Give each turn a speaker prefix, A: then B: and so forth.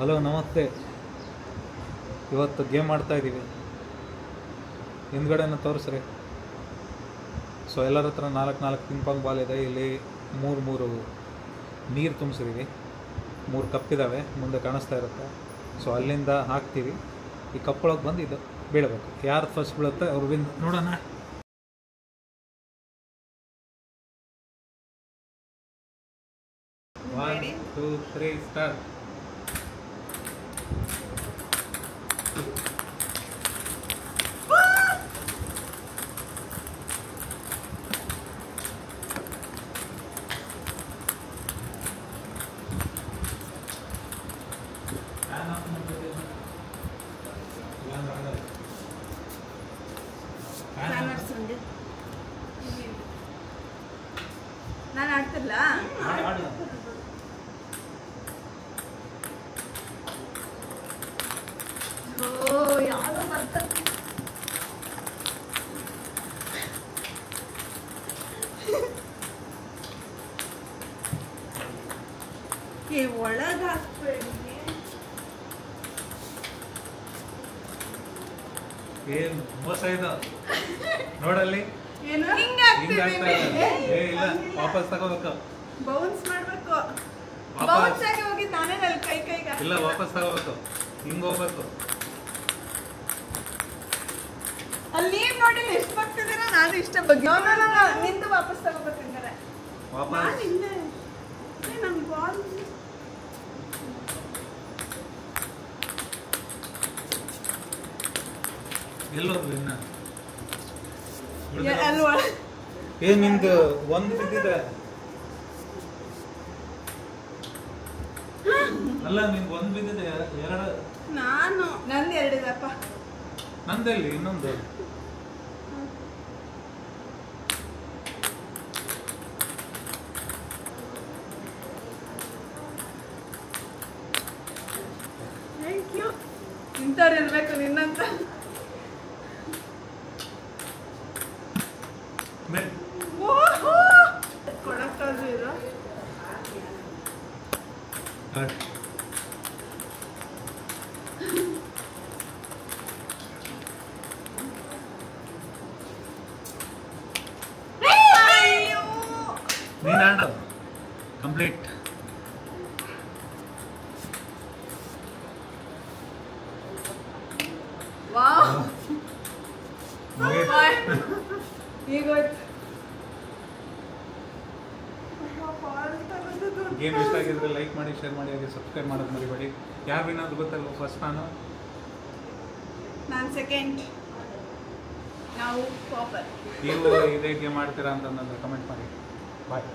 A: Hello ನಮಸ್ತೆ. ಇವತ್ತು game ಆಡ್ತಾ ಇದ್ದೀವಿ. ಹಿಂದ್ಗಡೆನ ತೋರಿಸ್ರಿ. ಸೊ ಎಲ್ಲರ ಹತ್ರ 4 ಪಿಂಗ್ ಪಾಂಗ್ ಬಾಲ್ ಇದೆ. ಇಲ್ಲಿ 3 ನೀರು ತುಂಬಿಸಿದೀವಿ. 3 ಕಪ್ಪಿದ್ದಾವೆ, ಮುಂದೆ ಕಾಣಿಸ್ತಾ ಇರುತ್ತೆ. ಸೊ ಅಲ್ಲಿಂದ ಹಾಕ್ತೀವಿ. ಈ ಕಪ್ಪೊಳಗೆ ಬಂದು ಇದು ಬೀಳಬೇಕು. ಯಾರು ಫಸ್ಟ್ ಬೀಳುತ್ತೆ ಅವ್ರು ವಿನ್. ನೋಡೋಣ. 1 2 3 ಸ್ಟಾರ್ಟ್.
B: ನಾನು ಆಡ್ತಿಲ್ಲ. ಯಾವ್ದೋ ಬರ್ತದೆ. ಒಳಗ ಹಾಕ್ಬೇಡಿ.
A: ಏನ್ ಮೋಸ ಇದು ನೋಡಲ್ಲಿ.
B: ಏನು
A: ಹಿಂಗ್ ಆಗ್ತಾ ಇದೆ. ಇಲ್ಲ, ವಾಪಸ್ ತಗೋಬೇಕು.
B: ಬೌನ್ಸ್ ಮಾಡ್ಬೇಕು. ಬೌನ್ಸ್ ಆಗಿ ಹೋಗಿ ನಾನೇ ನನ್ನ ಕೈಗೆ
A: ಇಲ್ಲ, ವಾಪಸ್ ತಗೋಬೇಕು. ಹಿಂಗ್ ಹೋಗ್ಬೇಕು.
B: ಅಲ್ಲಿ ನೀವ್ ನೋಡಿ ಎಷ್ಟು ಬರ್ತಿದ್ದೀರ. ನಾನು ಇಷ್ಟ ಬಗ್ಗೆ ನಿಂತು ವಾಪಸ್ ತಗೋಬೇಕಂದ್ರೆ
A: ವಾಪಸ್
B: ನಮ್ ಬಾಲ್
A: ಎಲ್ಲೋದ್ರು ಇನ್ನ
B: ಅಲ್ವಾ.
A: ಏನ್ ನಿಂದು ಒಂದು ಬಿದ್ದಿದೆ. ಅಲ್ಲ, ನಿಂದು ಒಂದು ಬಿದ್ದಿದೆ. ಎರಡು
B: ನಂದು ಎರಡಿದಪ್ಪ.
A: ನಂದಲ್ಲಿ ಇನ್ನೊಂದು.
B: Thank you. ಇಂಥವ್ರು ಇರ್ಬೇಕು ನಿನ್ನಂತ. ಕೊಡಕ್ಕಾದ್ರು ಇರೋ.
A: ನೀನ್ ಆಡ ಕಂಪ್ಲೀಟ್.
B: ವಾವ್, ಈಗ
A: ಗೇಮ್ ಇಷ್ಟ ಆಗಿದ್ರೆ ಲೈಕ್ ಮಾಡಿ, ಶೇರ್ ಮಾಡಿ, ಹಾಗೆ ಸಬ್ಸ್ಕ್ರೈಬ್ ಮಾಡೋದು ಮರಿಬೇಡಿ. ಯಾರು ವಿನ್ನೋದು ಗೊತ್ತಲ್ವ. ಫಸ್ಟ್
B: ನಾನು ಸೆಕೆಂಡ್, ನಾವು ಟಾಪರ್.
A: ನೀವು ಇದೇ ಗೇಮ್ ಆಡ್ತೀರಾ ಅಂತಂದ್ರೆ ಕಮೆಂಟ್ ಮಾಡಿ. ಬಾಯ್.